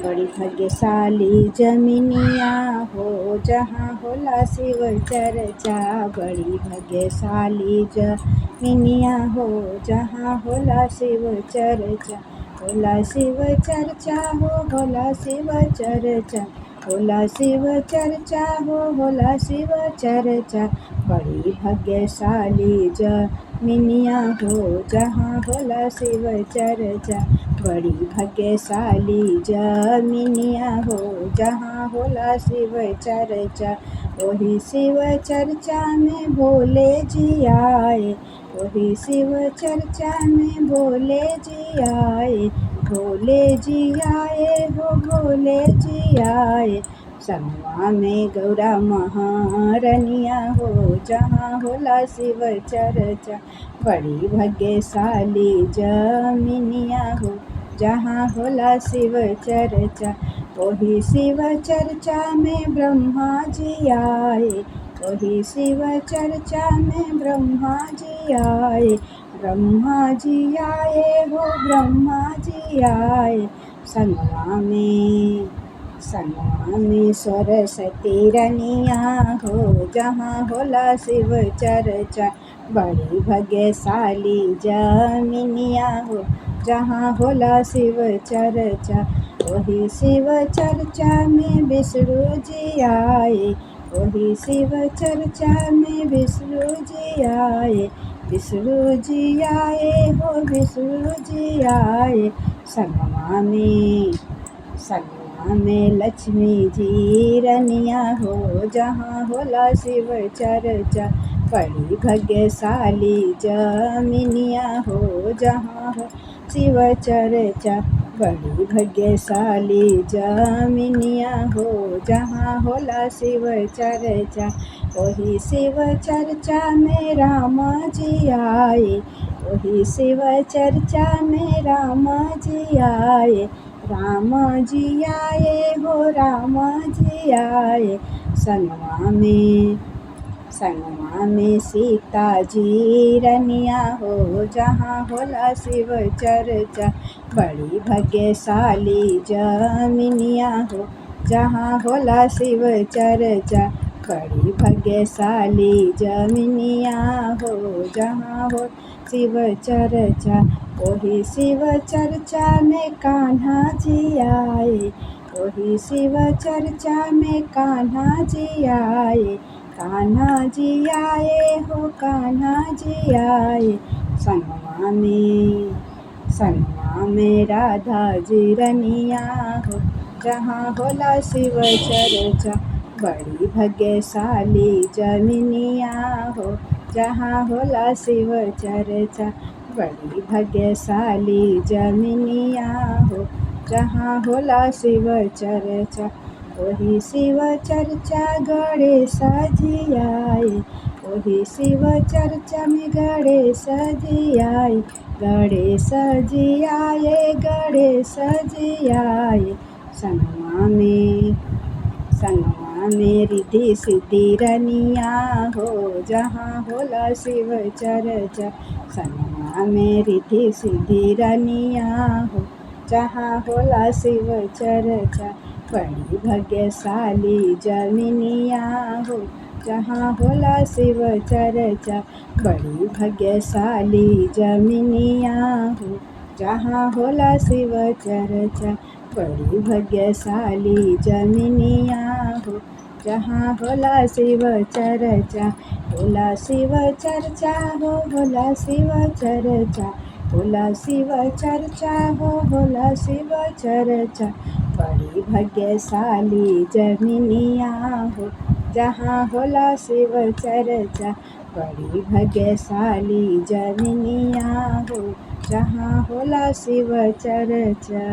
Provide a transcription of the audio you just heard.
बड़ी भाग्यशाली जमिनिया हो जहाँ होला शिव चर्चा। बड़ी भाग्यशाली जमिनिया हो जहाँ होला शिव चर्चा। होला शिव चर्चा हो होला शिव चर्चा। होला शिव चर्चा हो होला शिव चर्चा। बड़ी भाग्यशाली जमिनिया हो जहाँ होला शिव चर्चा। बड़ी भाग्यशाली जमिनिया हो जहाँ होला शिव चर्चा। वही शिव चर्चा में भोले जी आए। वही शिव चर्चा में भोले जी आए। भोले जी आए हो भोले जी आए। संगवा में गौरा महारनिया हो जहाँ होला शिव चर्चा। बड़ी भाग्यशाली जमिनिया हो जहाँ होला शिव चर्चा। वही शिव चर्चा में ब्रह्मा जी आए। वही शिव चर्चा में ब्रह्मा जी आए। ब्रह्मा जी आए हो ब्रह्मा जी आए। संगवा में सरस्वती रनिया हो जहाँ होला शिव चर्चा। बड़ी भाग्यशाली जमिनिया हो जहाँ होला शिव चर्चा। वही शिव चर्चा में विष्णु जी आए। वही शिव चर्चा में विष्णु जी आए। विष्णु जी आए हो विष्णु जी आए। संगमा में लक्ष्मी जी रनिया हो जहाँ होला शिव चर्चा। बड़ी भाग्यशाली जमिनिया हो जहाँ हो शिव चर्चा। बड़ी भाग्यशाली जमिनिया हो जहाँ होला शिव चर्चा। वही शिव चर्चा में राम जी आए। वही शिव चर्चा में राम जी आए। राम जी आए हो राम जी आए। संगमा में सीता जी रनिया हो जहाँ होला शिव चर्चा। बड़ी भाग्यशाली जमिनिया हो जहाँ होला शिव चर्चा। बड़ी भाग्यशाली जमिनिया हो जहाँ हो शिव चर्चा। वही शिव चर्चा में कान्हा जी आए। वही शिव चर्चा में कान्हा जी आए। कान्हा जी आए हो कान्हा जी आए। संगमा में राधा जी रनिया हो जहाँ होला शिव चर्चा। बड़ी भाग्यशाली जमिनिया हो जहाँ होला शिव चर्चा। बड़ी भाग्यशाली जमिनिया हो जहाँ होला शिव चर्चा। वही शिव चर्चा गणेश जी आए। वही शिव चर्चा में गणेश जी आए। गणेश जी आए गणेश जी आए। संगमा में रिद्धि सिद्धि रनिया हो जहाँ होला शिव चर्चा। संगमा में रिद्धि सिद्धि रनिया हो जहाँ होला शिव चर्चा। बड़ी भाग्यशाली जमिनिया हो जहाँ होला शिव चर्चा। बड़ी भाग्यशाली जमिनिया हो जहाँ होला शिव चर्चा। बड़ी भाग्यशाली जमिनिया हो जहाँ होला शिव चर्चा। होला शिव चर्चा हो होला शिव चर्चा। होला शिव चर्चा हो होला शिव चर्चा। बड़ी भाग्यशाली जमिनिया हो जहाँ होला शिव चर्चा। बड़ी भाग्यशाली जमिनिया हो जहाँ होला शिव चर्चा।